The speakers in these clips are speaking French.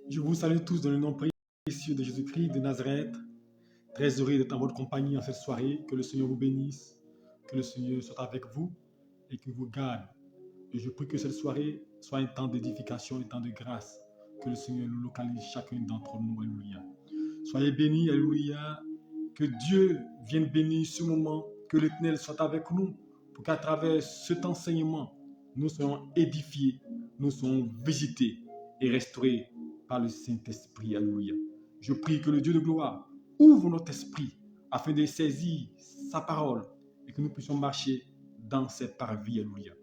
Je vous salue tous dans le nom précieux de Jésus-Christ de Nazareth. Très heureux d'être en votre compagnie en cette soirée. Que le Seigneur vous bénisse, que le Seigneur soit avec vous et qu'il vous garde. Et je prie que cette soirée soit un temps d'édification, un temps de grâce. Que le Seigneur nous localise chacun d'entre nous. Alléluia. Soyez bénis, alléluia. Que Dieu vienne bénir ce moment, que l'Éternel soit avec nous, pour qu'à travers cet enseignement, nous soyons édifiés, nous soyons visités et restaurés par le Saint-Esprit. Alléluia. Je prie que le Dieu de gloire ouvre notre esprit afin de saisir sa parole et que nous puissions marcher dans cette parvis. Alléluia.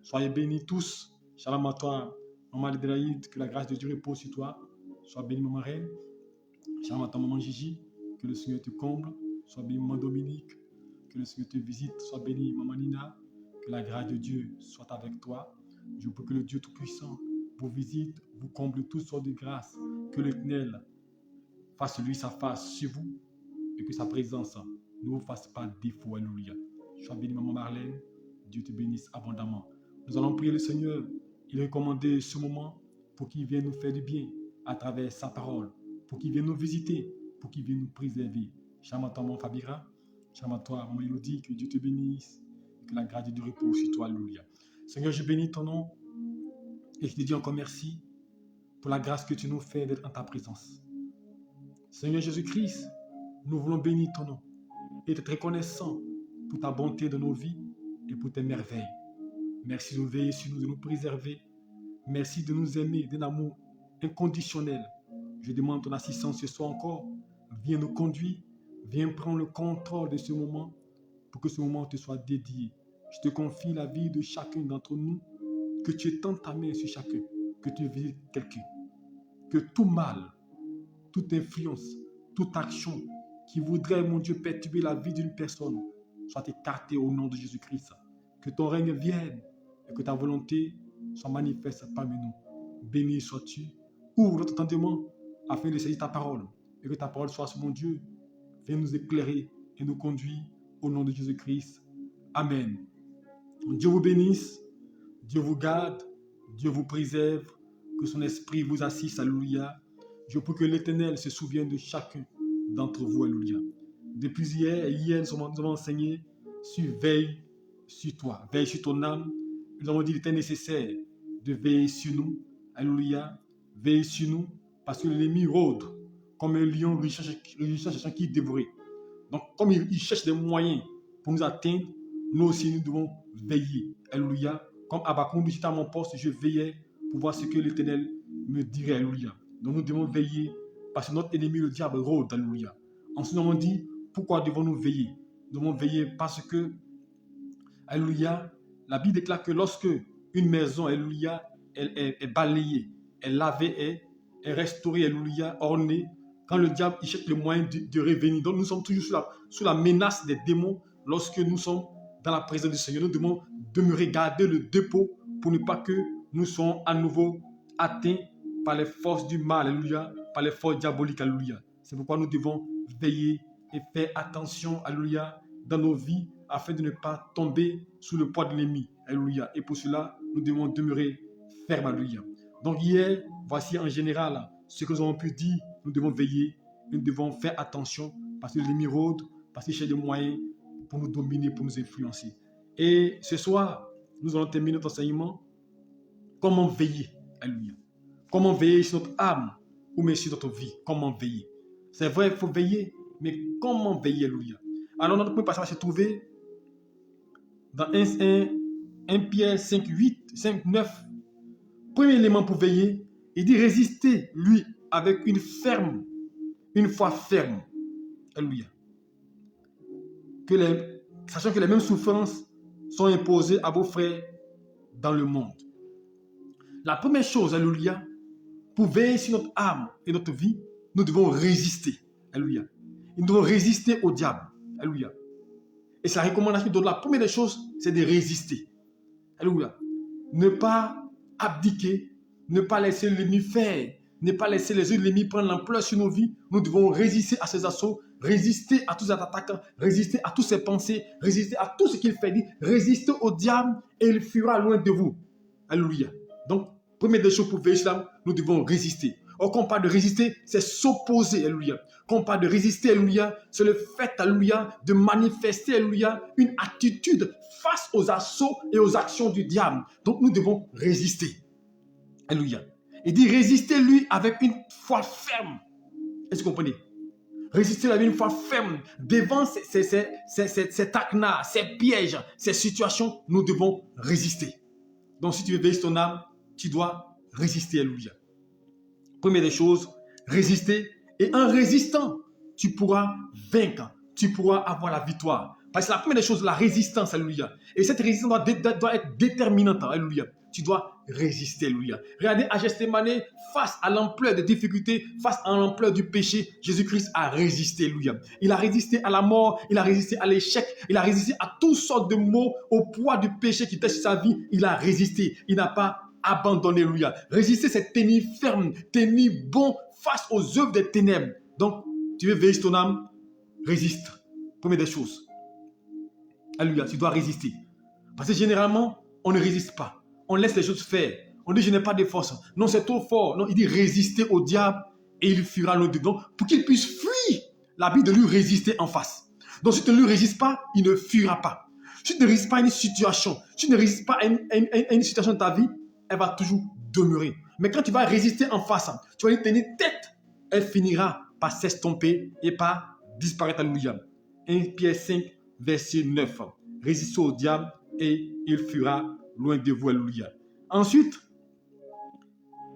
Soyez bénis tous. Shalom à toi, maman Adélaïde, que la grâce de Dieu repose sur toi. Sois bénie, maman Reine. Shalom à toi, maman Gigi, que le Seigneur te comble. Sois bénie, maman Dominique, que le Seigneur te visite. Sois bénie, maman Nina, que la grâce de Dieu soit avec toi. Je prie que le Dieu Tout-Puissant vous visite, vous comble toutes sortes de grâces, que l'Éternel fasse lui sa face sur vous et que sa présence ne vous fasse pas défaut. Alléluia. Sois bénie, maman Marlène, Dieu te bénisse abondamment. Nous allons prier le Seigneur, il recommander ce moment pour qu'il vienne nous faire du bien à travers sa parole, pour qu'il vienne nous visiter, pour qu'il vienne nous préserver. Shalom à toi, maman Fabira, shalom à toi, maman Elodie, que Dieu te bénisse et que la grâce de Dieu repose sur toi. Alléluia. Seigneur, je bénis ton nom et je te dis encore merci pour la grâce que tu nous fais d'être en ta présence. Seigneur Jésus-Christ, nous voulons bénir ton nom et être reconnaissants pour ta bonté de nos vies et pour tes merveilles. Merci de nous veiller sur nous, de nous préserver. Merci de nous aimer d'un amour inconditionnel. Je demande ton assistance ce soir encore. Viens nous conduire, viens prendre le contrôle de ce moment pour que ce moment te soit dédié. Je te confie la vie de chacun d'entre nous, que tu étends ta main sur chacun, que tu visites quelqu'un, que tout mal, toute influence, toute action qui voudrait, mon Dieu, perturber la vie d'une personne soit écartée au nom de Jésus-Christ. Que ton règne vienne et que ta volonté soit manifeste parmi nous. Béni sois-tu. Ouvre notre entendement afin de saisir ta parole et que ta parole soit, mon Dieu, viens nous éclairer et nous conduire au nom de Jésus-Christ. Amen. Dieu vous bénisse, Dieu vous garde, Dieu vous préserve, que son esprit vous assiste. Alléluia. Je prie que l'Éternel se souvienne de chacun d'entre vous. Alléluia. Depuis hier, nous avons enseigné sur veille sur toi, veille sur ton âme. Nous avons dit qu'il était nécessaire de veiller sur nous. Alléluia. Veille sur nous parce que l'ennemi rôde comme un lion recherche quelqu'un qui dévorer. Donc, comme il cherche des moyens pour nous atteindre, nous aussi, nous devons veiller. Alléluia. Comme Habakkuk dit à mon poste, je veillais pour voir ce que l'Éternel me dirait. Alléluia. Donc, nous devons veiller parce que notre ennemi, le diable, rôde. Alléluia. Ensuite, nous avons dit, pourquoi devons-nous veiller? Nous devons veiller parce que, alléluia, la Bible déclare que lorsque une maison, alléluia, elle est balayée, elle lavée, est restaurée, alléluia, ornée, quand le diable il cherche le moyen de revenir. Donc, nous sommes toujours sous la menace des démons lorsque nous sommes dans la présence du Seigneur. Nous devons demeurer, garder le dépôt pour ne pas que nous soyons à nouveau atteints par les forces du mal, alléluia, par les forces diaboliques, alléluia. C'est pourquoi nous devons veiller et faire attention, alléluia, dans nos vies, afin de ne pas tomber sous le poids de l'ennemi, alléluia. Et pour cela, nous devons demeurer fermes, alléluia. Donc hier, voici en général ce que nous avons pu dire. Nous devons veiller, nous devons faire attention, parce que l'ennemi rôde, parce qu'il cherche des moyens pour nous dominer, pour nous influencer. Et ce soir, nous allons terminer notre enseignement. Comment veiller, alléluia. Comment veiller sur notre âme ou même sur notre vie. Comment veiller. C'est vrai, il faut veiller, mais comment veiller, alléluia. Alors notre premier passage va se trouver dans 1 Pierre 5, 8, 5, 9. Premier élément pour veiller, il dit résister, lui, avec une foi ferme. Alléluia. Sachant que les mêmes souffrances sont imposées à vos frères dans le monde. La première chose, alléluia, pour veiller sur notre âme et notre vie, nous devons résister. Alléluia. Nous devons résister au diable. Alléluia. Et sa recommandation, donc la première des choses, c'est de résister. Alléluia. Ne pas abdiquer, ne pas laisser l'ennemi faire, ne pas laisser les yeux de l'ennemi prendre l'ampleur sur nos vies. Nous devons résister à ses assauts, résister à tous ses attaques, résister à toutes ses pensées, résister à tout ce qu'il fait dire, résister au diable et il fuira loin de vous. Alléluia. Donc, première des choses pour veiller sur l'âme, nous devons résister. Or, quand on parle de résister, c'est s'opposer, alléluia. Quand on parle de résister, alléluia, c'est le fait, alléluia, de manifester, alléluia, une attitude face aux assauts et aux actions du diable. Donc, nous devons résister. Alléluia. Il dit résister lui avec une foi ferme. Est-ce que vous comprenez? Résister avec une foi ferme devant ces tacnas, ces pièges, ces situations, nous devons résister. Donc, si tu veux veiller ton âme, tu dois résister, alléluia. Première des choses, résister. Et en résistant, tu pourras vaincre, tu pourras avoir la victoire. Parce que la première des choses, la résistance, alléluia. Et cette résistance doit être déterminante, alléluia. Tu dois résister, alléluia. Regardez à Gethsémani, face à l'ampleur des difficultés, face à l'ampleur du péché, Jésus-Christ a résisté, alléluia. Il a résisté à la mort, il a résisté à l'échec, il a résisté à toutes sortes de maux, au poids du péché qui était sur sa vie. Il a résisté, il n'a pas abandonné, alléluia. Résister, c'est tenir ferme, tenir bon face aux œuvres des ténèbres. Donc, tu veux veiller ton âme, résiste. Première des choses. Alléluia, tu dois résister. Parce que généralement, on ne résiste pas. On laisse les choses faire. On dit, je n'ai pas de force. Non, c'est trop fort. Non, il dit, résister au diable et il fuira loin de nous. Pour qu'il puisse fuir, la Bible de lui résister en face. Donc, si tu ne lui résistes pas, il ne fuira pas. Si tu ne résistes pas à une situation, si tu ne résistes pas à une situation de ta vie, elle va toujours demeurer. Mais quand tu vas résister en face, tu vas lui tenir tête, elle finira par s'estomper et par disparaître. Alléluia. 1 Pierre 5, verset 9. Résistez au diable et il fuira loin de vous. Alléluia. Ensuite,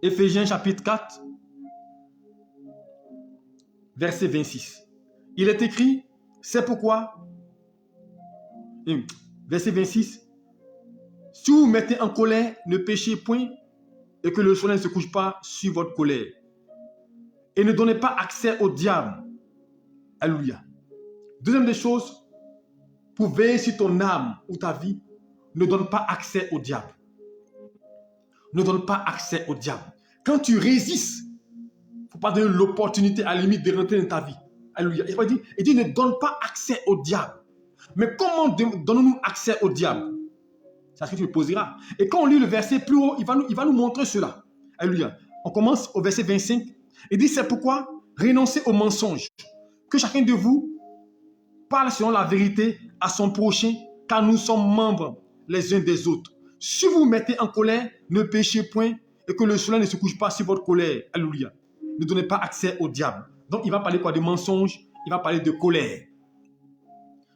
Éphésiens chapitre 4, verset 26. Il est écrit, c'est pourquoi, verset 26, si vous vous mettez en colère, ne péchez point et que le soleil ne se couche pas sur votre colère. Et ne donnez pas accès au diable. Alléluia. Deuxième des choses, pour veiller sur ton âme ou ta vie, ne donne pas accès au diable. Ne donne pas accès au diable. Quand tu résistes, il ne faut pas donner l'opportunité à la limite de rentrer dans ta vie. Alléluia. Il dit ne donne pas accès au diable. Mais comment donnons-nous accès au diable? C'est ce que tu me poseras. Et quand on lit le verset plus haut, il va nous montrer cela. Alléluia. On commence au verset 25. Il dit, c'est pourquoi renoncez au mensonge. Que chacun de vous parle selon la vérité à son prochain, car nous sommes membres les uns des autres. Si vous vous mettez en colère, ne péchez point et que le soleil ne se couche pas sur votre colère. Alléluia. Ne donnez pas accès au diable. Donc, il va parler quoi? De mensonge, il va parler de colère.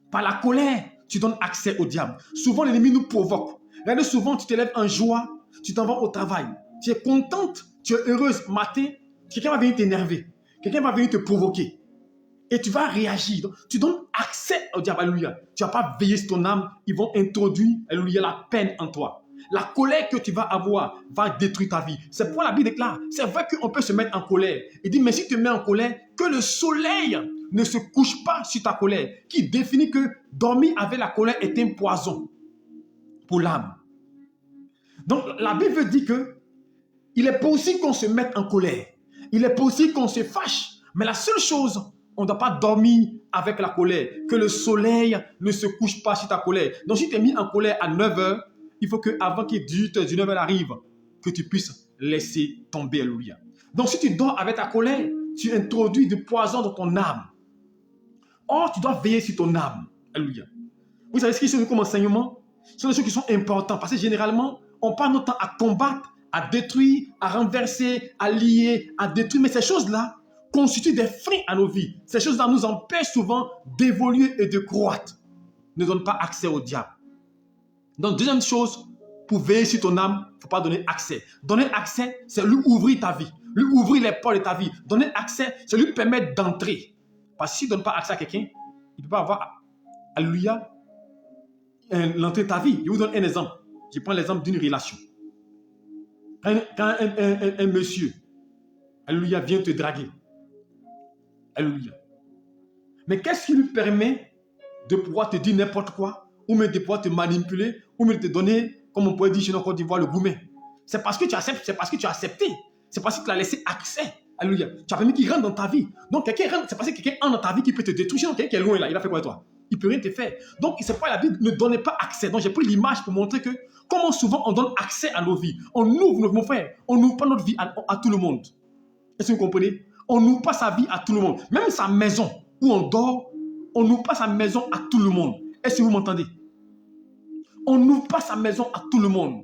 Par la colère, tu donnes accès au diable. Souvent, l'ennemi nous provoque. Regardez, souvent, tu te lèves en joie, tu t'en vas au travail. Tu es contente, tu es heureuse matin, quelqu'un va venir t'énerver. Quelqu'un va venir te provoquer. Et tu vas réagir. Donc, tu donnes accès au diable. Alléluia. Tu ne vas pas veiller sur ton âme. Ils vont introduire, alléluia, la peine en toi. La colère que tu vas avoir va détruire ta vie. C'est pourquoi la Bible déclare, c'est vrai qu'on peut se mettre en colère. Il dit, mais si tu te mets en colère, que le soleil ne se couche pas sur ta colère, qui définit que dormir avec la colère est un poison pour l'âme. Donc, la Bible dit que il est possible qu'on se mette en colère. Il est possible qu'on se fâche. Mais la seule chose, on ne doit pas dormir avec la colère. Que le soleil ne se couche pas sur ta colère. Donc, si tu es mis en colère à 9h, il faut qu'avant que 19h arrive, que tu puisses laisser tomber. Alléluia. Donc, si tu dors avec ta colère, tu introduis du poison dans ton âme. Or, tu dois veiller sur ton âme. Alléluia. Vous savez ce qui sont comme enseignement? Ce sont des choses qui sont importantes. Parce que généralement, on passe notre temps à combattre, à détruire, à renverser, à lier, à détruire. Mais ces choses-là constituent des freins à nos vies. Ces choses-là nous empêchent souvent d'évoluer et de croître. Ne donne pas accès au diable. Donc, deuxième chose, pour veiller sur ton âme, il ne faut pas donner accès. Donner accès, c'est lui ouvrir ta vie. Lui ouvrir les portes de ta vie. Donner accès, c'est lui permettre d'entrer. Parce que s'il ne donne pas accès à quelqu'un, il ne peut pas avoir, alléluia, l'entrée de ta vie. Je vous donne un exemple. Je prends l'exemple d'une relation. Quand un monsieur, alléluia, vient te draguer. Alléluia. Mais qu'est-ce qui lui permet de pouvoir te dire n'importe quoi, ou même de pouvoir te manipuler, ou même de te donner, comme on pourrait dire chez nous en Côte d'Ivoire, le gourmet? C'est parce que tu acceptes, c'est parce que tu as accepté. C'est parce que tu as laissé accès. Alléluia. Tu as permis qu'il rentre dans ta vie. Donc, quelqu'un rentre, c'est parce que quelqu'un entre dans ta vie qui peut te détruire. Sinon, quelqu'un qui est loin là, il va faire quoi toi? Il ne peut rien te faire. Donc, c'est pas la Bible, ne donnez pas accès. Donc, j'ai pris l'image pour montrer que comment souvent on donne accès à nos vies. On ouvre nos frères, on n'ouvre pas notre vie à tout le monde. Est-ce que vous comprenez? On n'ouvre pas sa vie à tout le monde. Même sa maison où on dort, on n'ouvre pas sa maison à tout le monde. Est-ce que vous m'entendez? On n'ouvre pas sa maison à tout le monde.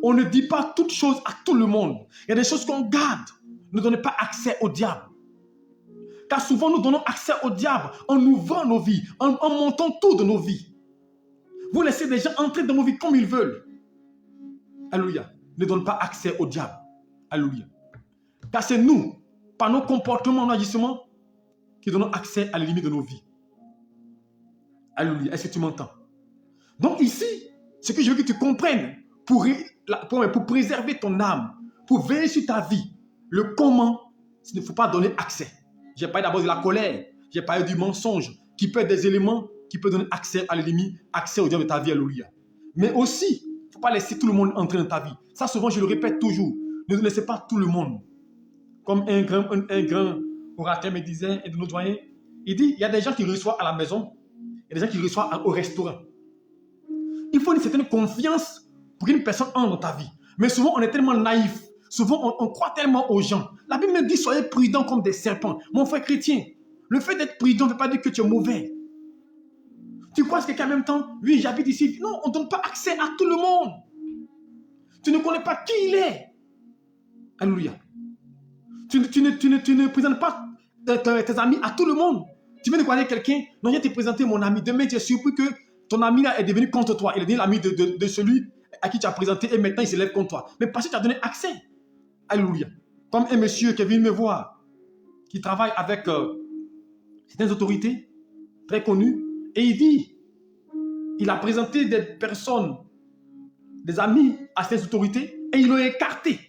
On ne dit pas toutes choses à tout le monde. Il y a des choses qu'on garde. Ne donnez pas accès au diable. Car souvent, nous donnons accès au diable en ouvrant nos vies, en montant tout de nos vies. Vous laissez des gens entrer dans vos vies comme ils veulent. Alléluia. Ne donne pas accès au diable. Alléluia. Car c'est nous, par nos comportements, nos agissements, qui donnons accès à la limite de nos vies. Alléluia. Est-ce que tu m'entends? Donc ici, ce que je veux que tu comprennes pour préserver ton âme, pour veiller sur ta vie, le comment, il ne faut pas donner accès. J'ai parlé d'abord de la colère, j'ai parlé du mensonge, qui peut être des éléments qui peuvent donner accès à l'ennemi, accès au diable de ta vie, alléluia. Mais aussi, il ne faut pas laisser tout le monde entrer dans ta vie. Ça, souvent, je le répète toujours. Ne laissez pas tout le monde. Comme un grand orateur me disait, un de nos doyens, il dit, il y a des gens qui reçoivent à la maison, il y a des gens qui reçoivent au restaurant. Il faut une certaine confiance pour qu'une personne entre dans ta vie. Mais souvent, on est tellement naïf. Souvent, on croit tellement aux gens. La Bible me dit, soyez prudents comme des serpents. Mon frère chrétien, le fait d'être prudent ne veut pas dire que tu es mauvais. Tu crois que quelqu'un en même temps, oui, j'habite ici. Non, on ne donne pas accès à tout le monde. Tu ne connais pas qui il est. Alléluia. Tu ne présentes pas tes amis à tout le monde. Tu viens de connaître quelqu'un, non, je vais te présenter mon ami. Demain, tu es surpris que ton ami là est devenu contre toi. Il est devenu l'ami de celui à qui tu as présenté et maintenant il se lève contre toi. Mais parce que tu as donné accès. Alléluia. Comme un monsieur qui est venu me voir, qui travaille avec certaines autorités très connues, et il dit, il a présenté des personnes, des amis à ces autorités, et ils l'ont écarté.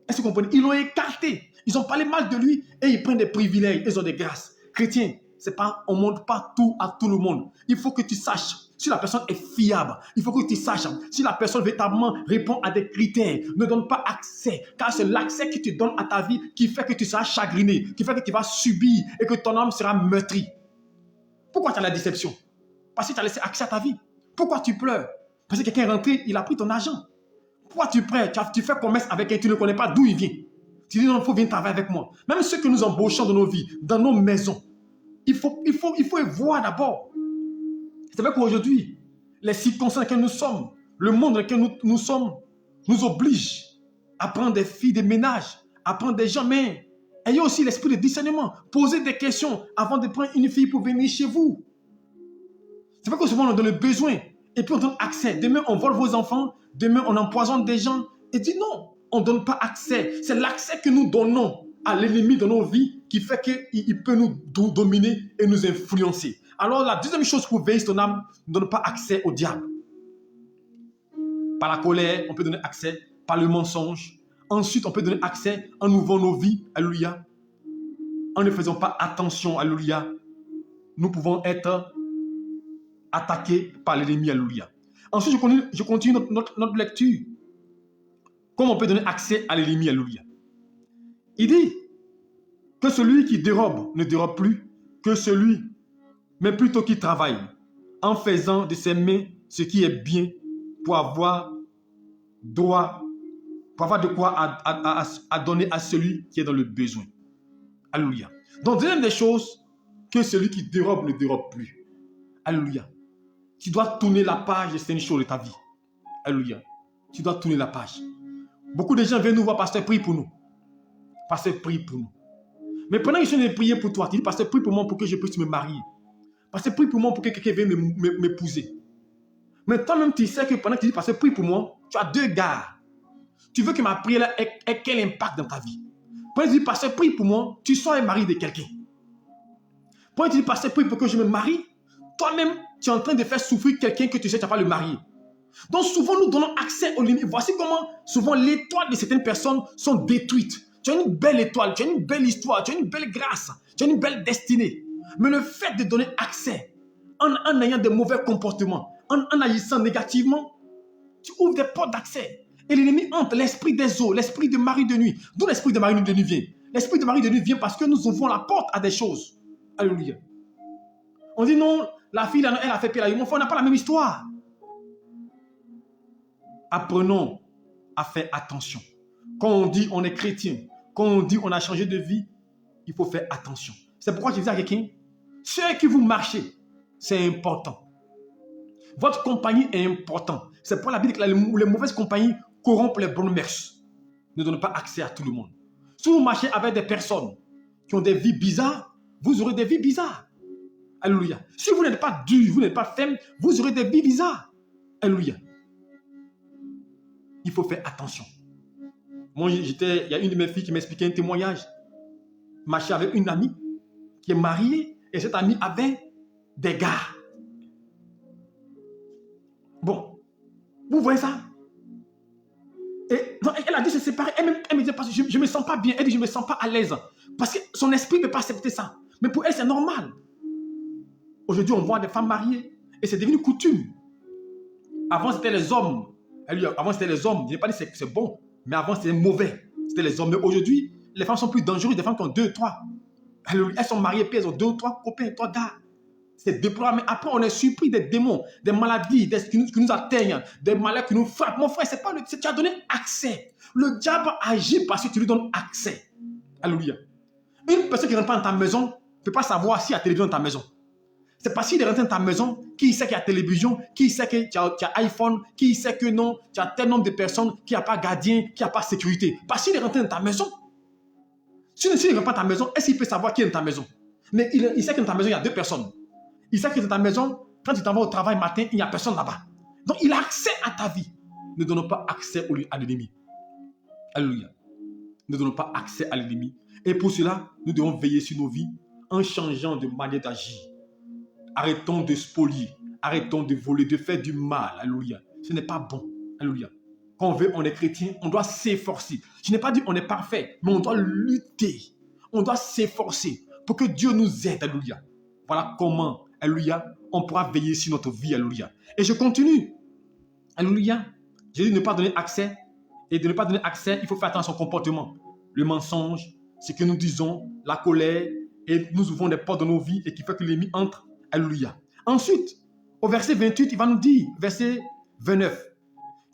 Est-ce que vous comprenez? Ils l'ont écarté. Ils ont parlé mal de lui, et ils prennent des privilèges, ils ont des grâces. Chrétiens, on ne montre pas tout à tout le monde. Il faut que tu saches si la personne est fiable. Il faut que tu saches si la personne véritablement répond à des critères. Ne donne pas accès, car c'est l'accès que tu donnes à ta vie qui fait que tu seras chagriné, qui fait que tu vas subir et que ton âme sera meurtrie. Pourquoi tu as la déception? Parce que tu as laissé accès à ta vie. Pourquoi tu pleures? Parce que quelqu'un est rentré, il a pris ton argent. Pourquoi tu pleures? Tu fais commerce avec quelqu'un, tu ne connais pas d'où il vient. Tu dis non, il faut venir travailler avec moi. Même ceux que nous embauchons dans nos vies, dans nos maisons, il faut voir d'abord. C'est vrai qu'aujourd'hui, les circonstances dans lesquelles nous sommes, le monde dans lequel nous sommes, nous oblige à prendre des filles de ménage, à prendre des gens, mais ayez aussi l'esprit de discernement. Posez des questions avant de prendre une fille pour venir chez vous. C'est vrai que souvent on donne le besoin et puis on donne accès. Demain, on vole vos enfants, demain, on empoisonne des gens. Et dit non, on ne donne pas accès. C'est l'accès que nous donnons à l'ennemi dans nos vies qui fait qu'il peut nous dominer et nous influencer. Alors la deuxième chose pour veiller sur ton âme, ne donne pas accès au diable. Par la colère, on peut donner accès, par le mensonge. Ensuite, on peut donner accès en ouvrant nos vies, alléluia. En ne faisant pas attention, alléluia. Nous pouvons être attaqués par l'ennemi, alléluia. Ensuite, je continue notre lecture. Comment on peut donner accès à l'ennemi, alléluia. Il dit que celui qui dérobe ne dérobe plus que celui, mais plutôt qui travaille en faisant de ses mains ce qui est bien pour avoir de quoi à donner à celui qui est dans le besoin. Alléluia. Donc, deuxième des choses, que celui qui dérobe ne dérobe plus. Alléluia. Tu dois tourner la page, c'est une chose de ta vie. Alléluia. Tu dois tourner la page. Beaucoup de gens viennent nous voir, pasteur, prie pour nous. Pasteur, prie pour nous. Mais pendant que je viens de prier pour toi, tu dis, pasteur, prie pour moi pour que je puisse me marier. Pasteur, prie pour moi pour que quelqu'un vienne m'épouser. Mais toi-même, tu sais que pendant que tu dis, pasteur, prie pour moi, tu as deux gars. Tu veux que ma prière ait quel impact dans ta vie? Pendant que tu dis, pasteur, prie pour moi, tu sois un mari de quelqu'un. Pendant que tu dis, pasteur, prie pour que je me marie, toi-même, tu es en train de faire souffrir quelqu'un que tu sais que tu vas pas le marier. Donc souvent, nous donnons accès aux limites. Voici comment souvent l'étoile de certaines personnes sont détruites. Tu as une belle étoile, tu as une belle histoire, tu as une belle grâce, tu as une belle destinée. Mais le fait de donner accès en ayant des mauvais comportements, en agissant négativement, tu ouvres des portes d'accès. Et l'ennemi entre l'esprit des eaux, l'esprit de mari de nuit. D'où l'esprit de mari de nuit vient? L'esprit de mari de nuit vient parce que nous ouvrons la porte à des choses. Alléluia. On dit non, la fille, elle a fait pire. Mon frère, on n'a pas la même histoire. Apprenons à faire attention. Quand on dit on est chrétien, quand on dit on a changé de vie, il faut faire attention. C'est pourquoi je dis à quelqu'un, ceux qui vous marchez, c'est important. Votre compagnie est importante. C'est pour la Bible que les mauvaises compagnies corrompent les bonnes mœurs. Ne donnez pas accès à tout le monde. Si vous marchez avec des personnes qui ont des vies bizarres, vous aurez des vies bizarres. Alléluia. Si vous n'êtes pas dur, vous n'êtes pas ferme, vous aurez des vies bizarres. Alléluia. Il faut faire attention. Moi, il y a une de mes filles qui m'expliquait un témoignage. Marchait avec une amie qui est mariée et cette amie avait des gars. Bon, vous voyez ça? Et donc, elle a dit se séparer. Elle me dit, parce que je ne me sens pas bien. Elle dit, je ne me sens pas à l'aise. Parce que son esprit ne peut pas accepter ça. Mais pour elle, c'est normal. Aujourd'hui, on voit des femmes mariées et c'est devenu coutume. Avant, c'était les hommes. Avant, c'était les hommes. Je n'ai pas dit que c'est bon, mais avant, c'était mauvais. C'était les hommes. Mais aujourd'hui, les femmes sont plus dangereuses. Des femmes qui ont 2, 3. Elles sont mariées, puis elles ont 2 ou 3 copains, 3 gars. C'est déploiement. Mais après, on est surpris des démons, des maladies qui nous atteignent, des maladies qui nous frappent. Mon frère, c'est pas tu as donné accès. Le diable agit parce que tu lui donnes accès. Alléluia. Une personne qui ne rentre pas dans ta maison ne peut pas savoir s'il y a télévision dans ta maison. C'est parce qu'il est rentré dans ta maison, qui sait qu'il y a télévision, qui sait que tu as iPhone, qui sait que non, tu as tel nombre de personnes, qu'il n'y a pas gardien, qu'il n'y a pas sécurité. Parce qu'il est rentré dans ta maison. S'il ne rentre pas dans ta maison, est-ce qu'il peut savoir qui est dans ta maison? Mais il sait que dans ta maison, il y a 2 personnes. Il sait que dans ta maison, quand tu t'en vas au travail matin, il n'y a personne là-bas. Donc, il a accès à ta vie. Ne donnons pas accès à l'ennemi. Alléluia. Ne donnons pas accès à l'ennemi. Et pour cela, nous devons veiller sur nos vies en changeant de manière d'agir. Arrêtons de spolier. Arrêtons de voler, de faire du mal. Alléluia. Ce n'est pas bon. Alléluia. Quand on est chrétien, on doit s'efforcer. Je n'ai pas dit on est parfait, mais on doit lutter. On doit s'efforcer pour que Dieu nous aide. Alléluia. Voilà comment, alléluia, on pourra veiller sur notre vie. Alléluia. Et je continue. Alléluia. J'ai dit ne pas donner accès. Et de ne pas donner accès, il faut faire attention à son comportement. Le mensonge, ce que nous disons, la colère, et nous ouvrons des portes dans nos vies et qui fait que l'ennemi entre. Alléluia. Ensuite, au verset 28, il va nous dire, verset 29,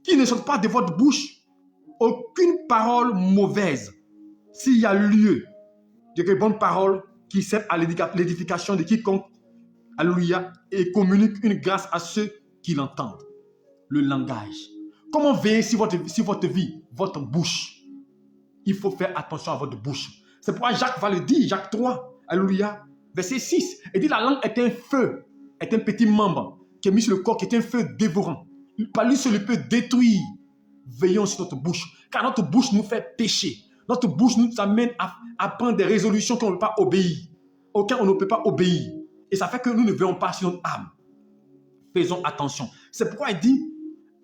qu'il ne sorte pas de votre bouche aucune parole mauvaise, s'il y a lieu de bonnes paroles qui servent à l'édification de quiconque, alléluia, et communique une grâce à ceux qui l'entendent. Le langage. Comment veiller sur votre vie, votre bouche? Il faut faire attention à votre bouche. C'est pourquoi Jacques va le dire, Jacques 3, alléluia, verset 6. Il dit la langue est un feu, est un petit membre qui est mis sur le corps, qui est un feu dévorant. Par lui seul peut détruire. Veillons sur notre bouche, car notre bouche nous fait pécher. Notre bouche nous amène à prendre des résolutions qu'on ne peut pas obéir, auxquelles on ne peut pas obéir. Et ça fait que nous ne veillons pas sur notre âme. Faisons attention. C'est pourquoi il dit,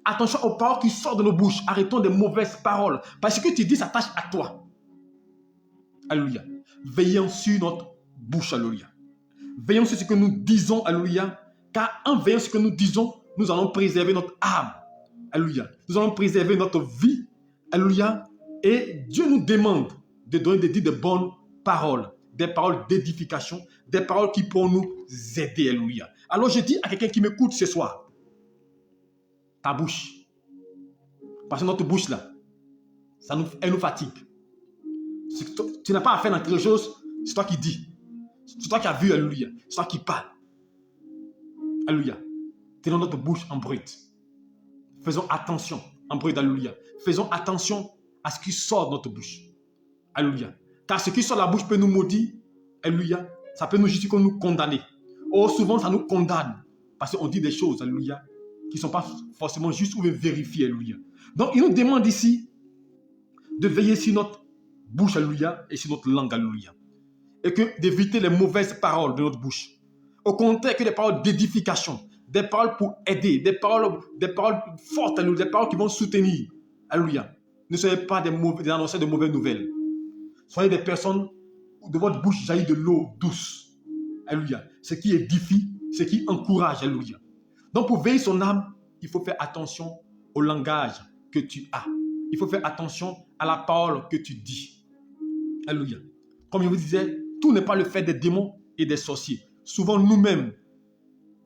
attention aux paroles qui sortent de nos bouches. Arrêtons des mauvaises paroles. Parce que ce que tu dis s'attache à toi. Alléluia. Veillons sur notre bouche. Alléluia. Veillons sur ce que nous disons. Alléluia. Car en veillant sur ce que nous disons, nous allons préserver notre âme. Alléluia. Nous allons préserver notre vie. Alléluia. Et Dieu nous demande de dire de bonnes paroles. Des paroles d'édification. Des paroles qui pourront nous aider. Alléluia. Alors je dis à quelqu'un qui m'écoute ce soir, ta bouche. Parce que notre bouche là, elle nous fatigue. Tu n'as pas à faire dans quelque chose, c'est toi qui dis. C'est toi qui as vu, alléluia. C'est toi qui parle. Alléluia. Tenons notre bouche en brut. Faisons attention en brut, alléluia. Faisons attention à ce qui sort de notre bouche. Alléluia. Car ce qui sort de la bouche peut nous maudire. Alléluia. Ça peut nous justifier comme nous condamner. Or, souvent, ça nous condamne. Parce qu'on dit des choses, alléluia, qui ne sont pas forcément justes ou vérifiées, alléluia. Donc, il nous demande ici de veiller sur notre bouche, alléluia, et sur notre langue, alléluia. Et d'éviter les mauvaises paroles de notre bouche. Au contraire, que des paroles d'édification, des paroles pour aider, des paroles fortes, alléluia, des paroles qui vont soutenir, alléluia. Ne soyez pas des annonceurs de mauvaises nouvelles. Soyez des personnes où de votre bouche jaillit de l'eau douce, alléluia. Ce qui édifie, ce qui encourage, alléluia. Donc, pour veiller son âme, il faut faire attention au langage que tu as. Il faut faire attention à la parole que tu dis. Alléluia. Comme je vous disais, tout n'est pas le fait des démons et des sorciers. Souvent, nous-mêmes,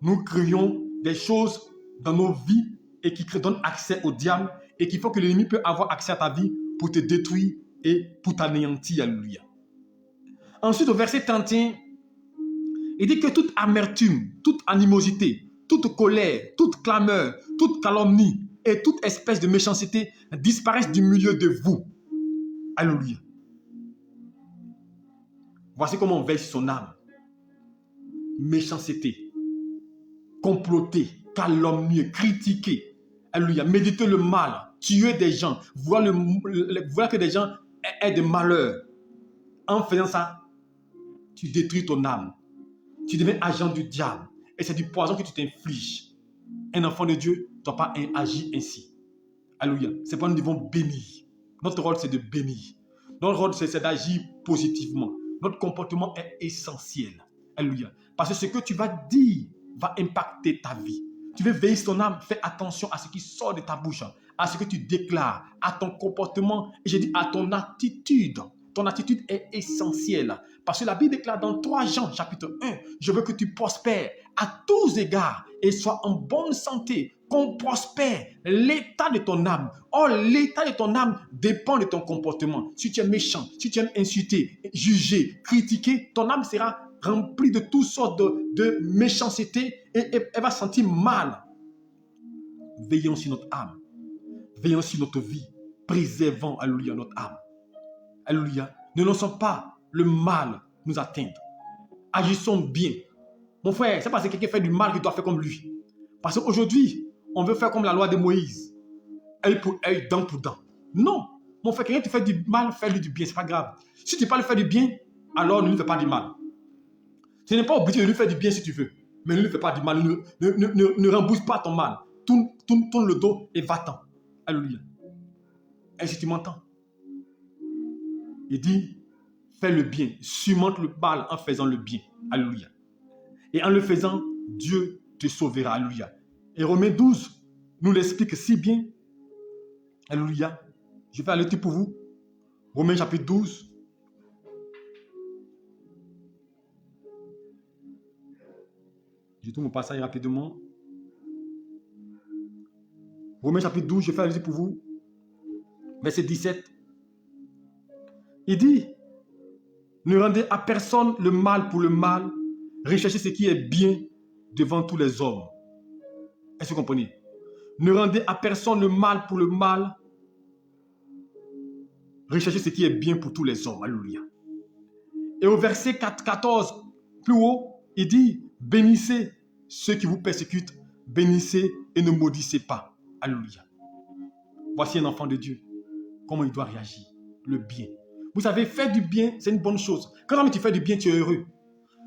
nous créons des choses dans nos vies et qui donnent accès au diable et qui font que l'ennemi peut avoir accès à ta vie pour te détruire et pour t'anéantir. Alléluia. Ensuite, au verset 31, il dit que toute amertume, toute animosité, toute colère, toute clameur, toute calomnie et toute espèce de méchanceté disparaissent du milieu de vous. Alléluia. Voici comment on veille sur son âme. Méchanceté, comploter, calomnier, critiquer. Alléluia. Méditer le mal, tuer des gens, voir que des gens aient des malheurs. En faisant ça, tu détruis ton âme. Tu deviens agent du diable. Et c'est du poison que tu t'infliges. Un enfant de Dieu ne doit pas agir ainsi. Alléluia. C'est pourquoi nous devons bénir. Notre rôle, c'est de bénir. Notre rôle, c'est d'agir positivement. Notre comportement est essentiel. Alléluia. Parce que ce que tu vas dire va impacter ta vie. Tu veux veiller sur ton âme, fais attention à ce qui sort de ta bouche, à ce que tu déclares, à ton comportement, et je dis à ton attitude. Ton attitude est essentielle. Parce que la Bible déclare dans 3 Jean, chapitre 1, je veux que tu prospères à tous égards et sois en bonne santé, qu'on prospère l'état de ton âme. Or, l'état de ton âme dépend de ton comportement. Si tu es méchant, si tu aimes insulter, juger, critiquer, ton âme sera remplie de toutes sortes de méchanceté et elle va se sentir mal. Veillons sur notre âme. Veillons sur notre vie. Préservons, alléluia, notre âme. Alléluia. Ne laissons pas le mal nous atteindre. Agissons bien. Mon frère, c'est parce que quelqu'un fait du mal qu'il doit faire comme lui. Parce qu'aujourd'hui, on veut faire comme la loi de Moïse. Œil pour œil, dent pour dent. Non. Mon frère, quelqu'un te fait du mal, fais-lui du bien. C'est pas grave. Si tu ne peux pas lui faire du bien, alors ne lui fais pas du mal. Tu n'es pas obligé de lui faire du bien si tu veux. Mais ne lui fais pas du mal. Ne rembourse pas ton mal. Tourne le dos et va-t'en. Alléluia. Est-ce que tu m'entends? Il dit, fais le bien. Surmonte le mal en faisant le bien. Alléluia. Et en le faisant, Dieu te sauvera. Alléluia. Et Romains 12 nous l'explique si bien. Alléluia. Je vais aller tout pour vous. Romains chapitre 12. Je tourne mon passage rapidement. Romains chapitre 12, je fais aller pour vous. Verset 17. Il dit, ne rendez à personne le mal pour le mal. Recherchez ce qui est bien devant tous les hommes. Est-ce que vous comprenez? Ne rendez à personne le mal pour le mal. Recherchez ce qui est bien pour tous les hommes. Alléluia. Et au verset 14, plus haut, il dit, bénissez ceux qui vous persécutent, bénissez et ne maudissez pas. Alléluia. Voici un enfant de Dieu. Comment il doit réagir? Le bien. Vous savez, faire du bien, c'est une bonne chose. Quand tu fais du bien, tu es heureux.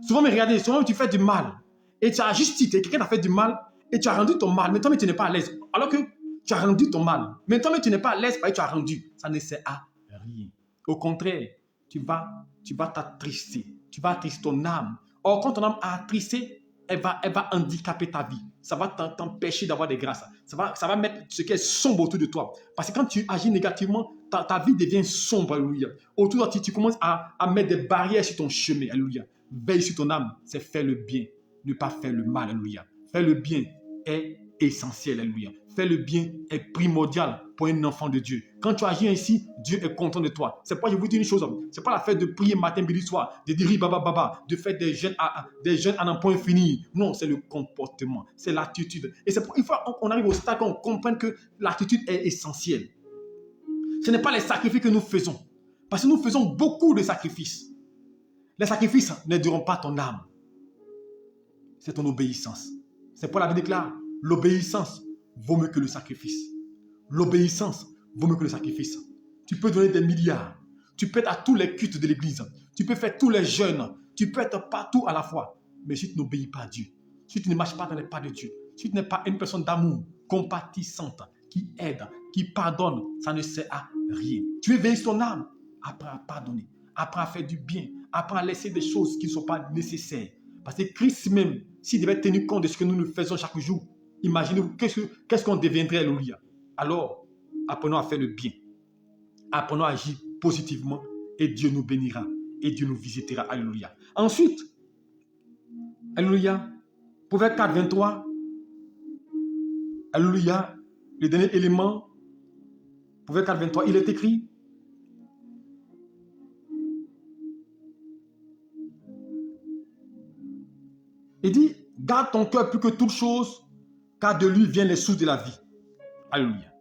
Souvent, mais regardez, souvent tu fais du mal et tu as juste cité, quelqu'un t'a fait du mal et tu as rendu ton mal, mais toi, tu n'es pas à l'aise. Alors que tu as rendu ton mal, mais toi, tu n'es pas à l'aise parce que tu as rendu. Ça ne sert à rien. Au contraire, tu vas t'attrister. Tu vas attrister ton âme. Or, quand ton âme a attristé, elle va handicaper ta vie. Ça va t'empêcher d'avoir des grâces. Ça va mettre ce qui est sombre autour de toi. Parce que quand tu agis négativement, ta vie devient sombre. Alléluia. Autour de toi, tu commences à mettre des barrières sur ton chemin. Alléluia. Veille sur ton âme, c'est faire le bien, ne pas faire le mal. Alléluia. Faire le bien est essentiel. Alléluia. Faire le bien est primordial pour un enfant de Dieu. Quand tu agis ainsi, Dieu est content de toi. C'est pourquoi je vous dis une chose. C'est pas la fête de prier matin, midi, soir, de dire baba, baba, de faire des jeûnes à n'en point fini. Non, c'est le comportement, c'est l'attitude. Et c'est pour, il faut qu'on arrive au stade qu'on comprenne que l'attitude est essentielle. Ce n'est pas les sacrifices que nous faisons. Parce que nous faisons beaucoup de sacrifices. Les sacrifices n'aideront pas ton âme. C'est ton obéissance. C'est pour la Bible déclare, l'obéissance vaut mieux que le sacrifice. L'obéissance vaut mieux que le sacrifice. Tu peux donner des milliards. Tu peux être à tous les cultes de l'église. Tu peux faire tous les jeûnes. Tu peux être partout à la fois. Mais si tu n'obéis pas à Dieu, si tu ne marches pas dans les pas de Dieu, si tu n'es pas une personne d'amour, compatissante, qui aide, qui pardonne, ça ne sert à rien. Tu veux veiller sur ton âme. Apprends à pardonner. Apprends à faire du bien. Apprends à laisser des choses qui ne sont pas nécessaires. Parce que Christ même, s'il devait tenir compte de ce que nous faisons chaque jour, imaginez-vous, qu'est-ce qu'on deviendrait, alléluia. Alors, apprenons à faire le bien. Apprenons à agir positivement et Dieu nous bénira et Dieu nous visitera, alléluia. Ensuite, alléluia, Proverbe 4, 23, alléluia, le dernier élément, Proverbe 4, 23, il est écrit, Il dit, garde ton cœur plus que toute chose, car de lui viennent les sources de la vie. Alléluia.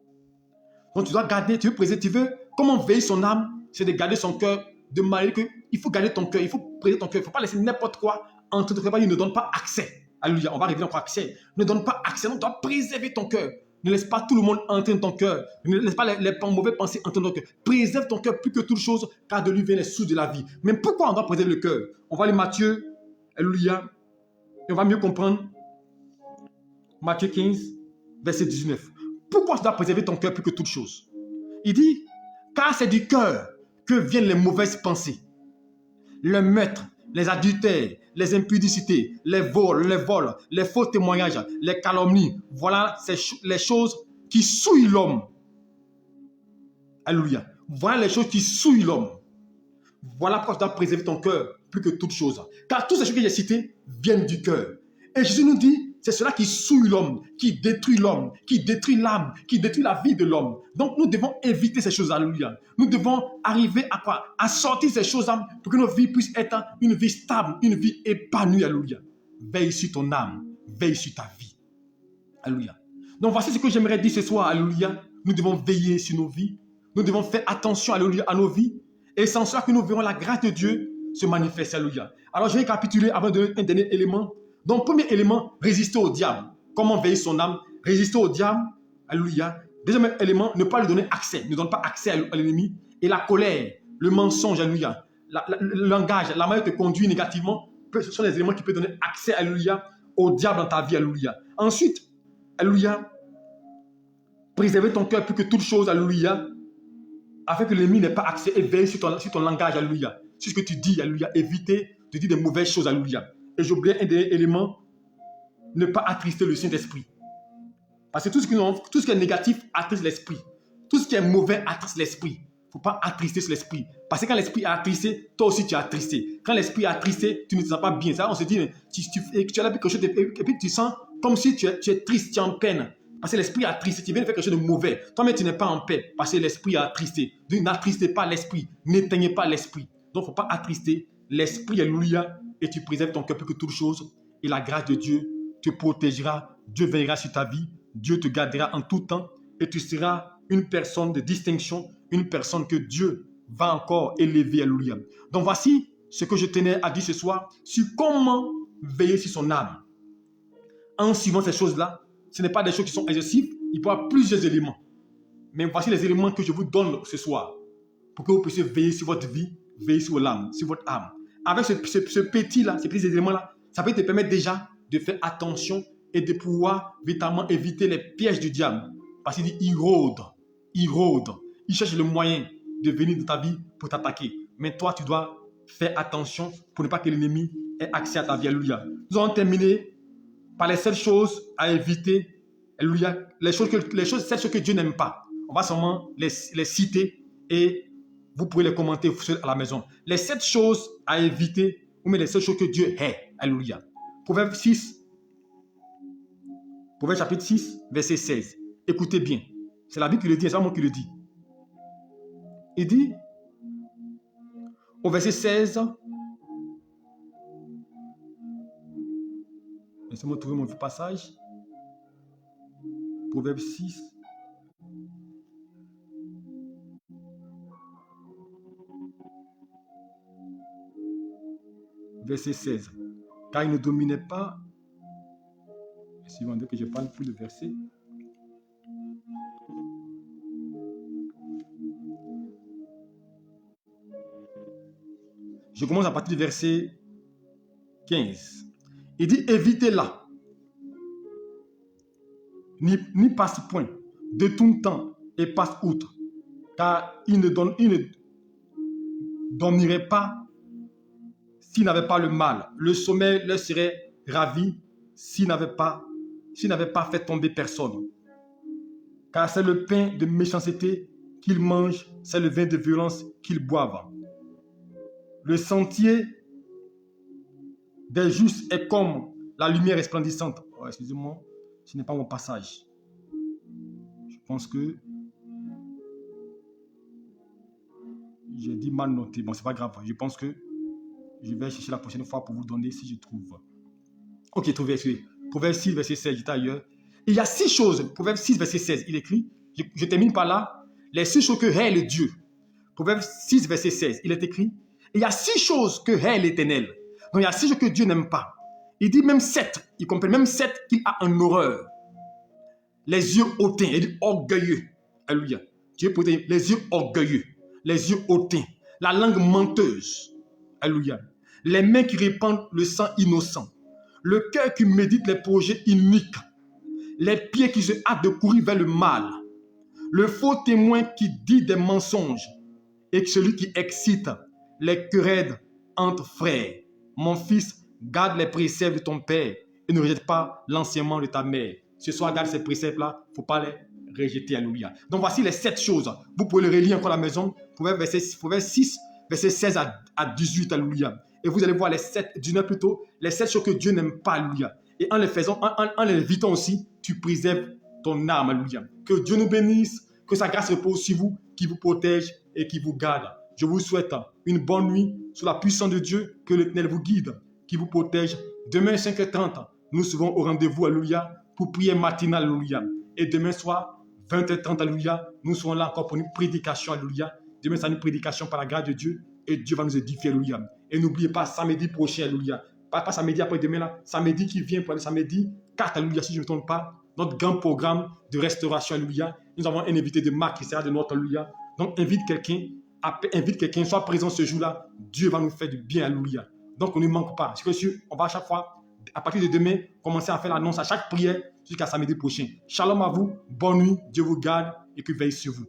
Donc tu dois garder, tu veux préserver, tu veux, comment veiller son âme, c'est de garder son cœur, de manière que il faut garder ton cœur, il faut préserver ton cœur, il ne faut pas laisser n'importe quoi entrer dans ton cœur, il ne donne pas accès. Alléluia, on va arriver encore accès. Ne donne pas accès, donc tu dois préserver ton cœur. Ne laisse pas tout le monde entrer dans ton cœur. Ne laisse pas les mauvaises pensées entrer dans ton cœur. Préserve ton cœur plus que toute chose, car de lui viennent les sources de la vie. Mais pourquoi on doit préserver le cœur? On va aller Matthieu, alléluia, et on va mieux comprendre. Matthieu 15, verset 19. Pourquoi tu dois préserver ton cœur plus que toute chose? Il dit, car c'est du cœur que viennent les mauvaises pensées, le meurtre, les adultères, les impudicités, les vols, les faux témoignages, les calomnies. Voilà les choses qui souillent l'homme. Alléluia. Voilà les choses qui souillent l'homme. Voilà pourquoi tu dois préserver ton cœur plus que toute chose. Car toutes ces choses que j'ai citées viennent du cœur. Et Jésus nous dit, c'est cela qui souille l'homme, qui détruit l'homme, qui détruit l'âme, qui détruit la vie de l'homme. Donc nous devons éviter ces choses, alléluia. Nous devons arriver à quoi? À sortir ces choses pour que nos vies puissent être une vie stable, une vie épanouie, alléluia. Veille sur ton âme, veille sur ta vie. Alléluia. Donc voici ce que j'aimerais dire ce soir, alléluia. Nous devons veiller sur nos vies. Nous devons faire attention, alléluia, à nos vies. Et sans cela que nous verrons la grâce de Dieu se manifester, alléluia. Alors je vais récapituler avant de donner un dernier élément. Donc, premier élément, résister au diable. Comment veiller son âme? Résister au diable. Alléluia. Deuxième élément, ne pas lui donner accès. Ne donne pas accès à l'ennemi. Et la colère, le mensonge, alléluia. Le langage, la manière de te conduire négativement, ce sont des éléments qui peuvent donner accès, alléluia, au diable dans ta vie, alléluia. Ensuite, alléluia, préserver ton cœur plus que toute chose, alléluia, afin que l'ennemi n'ait pas accès et veille sur ton langage, alléluia. Sur ce que tu dis, alléluia. Éviter de dire des mauvaises choses, alléluia. Et j'oublie un dernier élément, ne pas attrister le Saint-Esprit. Parce que tout ce qui est négatif attriste l'esprit. Tout ce qui est mauvais attriste l'esprit. Il ne faut pas attrister l'esprit. Parce que quand l'esprit est attristé, toi aussi tu es attristé. Quand l'esprit est attristé, tu ne te sens pas bien. Ça, on se dit, tu as quelque chose, et puis tu sens comme si tu es triste, tu es en peine. Parce que l'esprit est attristé, tu viens de faire quelque chose de mauvais. Toi-même, tu n'es pas en paix. Parce que l'esprit est attristé. Donc, n'attristez pas l'esprit. N'éteignez pas l'esprit. Donc, il ne faut pas attrister l'esprit, alléluia. Et tu préserves ton cœur plus que toute chose. Et la grâce de Dieu te protégera. Dieu veillera sur ta vie. Dieu te gardera en tout temps. Et tu seras une personne de distinction. Une personne que Dieu va encore élever. Alléluia. Donc voici ce que je tenais à dire ce soir sur comment veiller sur son âme. En suivant ces choses-là, ce n'est pas des choses qui sont exhaustives. Il peut y avoir plusieurs éléments. Mais voici les éléments que je vous donne ce soir pour que vous puissiez veiller sur votre vie, veiller sur l'âme, sur votre âme. Avec ces petits éléments-là, ça peut te permettre déjà de faire attention et de pouvoir véritablement éviter les pièges du diable. Parce qu'il dit, il rôde. Il cherche le moyen de venir dans ta vie pour t'attaquer. Mais toi, tu dois faire attention pour ne pas que l'ennemi ait accès à ta vie. Alléluia. Nous allons terminer par les 7 choses à éviter. Alléluia. Les 7 choses que Dieu n'aime pas. On va seulement les citer et vous pouvez les commenter à la maison. Les 7 choses à éviter, ou mais les 7 choses que Dieu hait. Alléluia. Proverbe chapitre 6, verset 16. Écoutez bien. C'est la Bible qui le dit, c'est pas moi qui le dis. Il dit, au verset 16, laissez-moi trouver mon passage. Proverbe 6. Verset 16. Car il ne dominait pas. Si vous voulez que je parle plus de verset. Je commence à partir du verset 15. Il dit, évitez-la. N'y passe point. Détourne-t'en et passe outre. Car il ne dormirait pas s'il n'avait pas le mal. Le sommeil leur serait ravi s'il n'avait pas fait tomber personne. Car c'est le pain de méchanceté qu'ils mangent, c'est le vin de violence qu'ils boivent. Le sentier des justes est comme la lumière resplendissante. Oh, excusez-moi, ce n'est pas mon passage. Je pense que j'ai dit mal noté. Bon, c'est pas grave. Je pense que je vais chercher la prochaine fois pour vous donner si je trouve. Ok, tout verset. Proverbe 6, verset 16, j'étais ailleurs. Il y a 6 choses. Proverbe 6, verset 16, il écrit, je termine par là, les 6 choses que hait le Dieu. Proverbe 6, verset 16, il est écrit, il y a 6 choses que hait l'Éternel. Donc il y a 6 choses que Dieu n'aime pas. Il dit même 7, il comprend même 7 qu'il a en horreur. Les yeux hautains, il dit orgueilleux. Alléluia. Dieu peut dire les yeux orgueilleux, les yeux hautains, la langue menteuse. Alléluia. Les mains qui répandent le sang innocent, le cœur qui médite les projets iniques, les pieds qui se hâtent de courir vers le mal, le faux témoin qui dit des mensonges et celui qui excite les querelles entre frères. Mon fils, garde les préceptes de ton père et ne rejette pas l'enseignement de ta mère. Ce soir, garde ces préceptes-là, il ne faut pas les rejeter. Alléluia. Donc voici les 7 choses. Vous pouvez les relire encore à la maison. Proverbe 6, verset 16 à 18. Alléluia. Et vous allez voir les 7, 19 plutôt, les 7 choses que Dieu n'aime pas. Alléluia. Et en les faisant, en les évitant aussi, tu préserves ton âme. Alléluia. Que Dieu nous bénisse, que sa grâce repose sur vous, qui vous protège et qui vous garde. Je vous souhaite une bonne nuit sous la puissance de Dieu, que l'Éternel vous guide, qui vous protège. Demain, 5h30, nous serons au rendez-vous, alléluia, pour prière matinale, alléluia. Et demain soir, 20h30, alléluia, nous serons là encore pour une prédication, alléluia. Demain, c'est une prédication par la grâce de Dieu et Dieu va nous édifier, alléluia. Et n'oubliez pas, samedi prochain, alléluia. Pas samedi après demain, là, samedi qui vient pour le samedi 4, alléluia, si je ne me trompe pas, notre grand programme de restauration, alléluia. Nous avons un invité de Marc qui sera de notre, alléluia. Donc, invite quelqu'un, sois présent ce jour-là. Dieu va nous faire du bien, alléluia. Donc, on ne manque pas. C'est que on va à chaque fois, à partir de demain, commencer à faire l'annonce à chaque prière jusqu'à samedi prochain. Shalom à vous, bonne nuit, Dieu vous garde et que veille sur vous.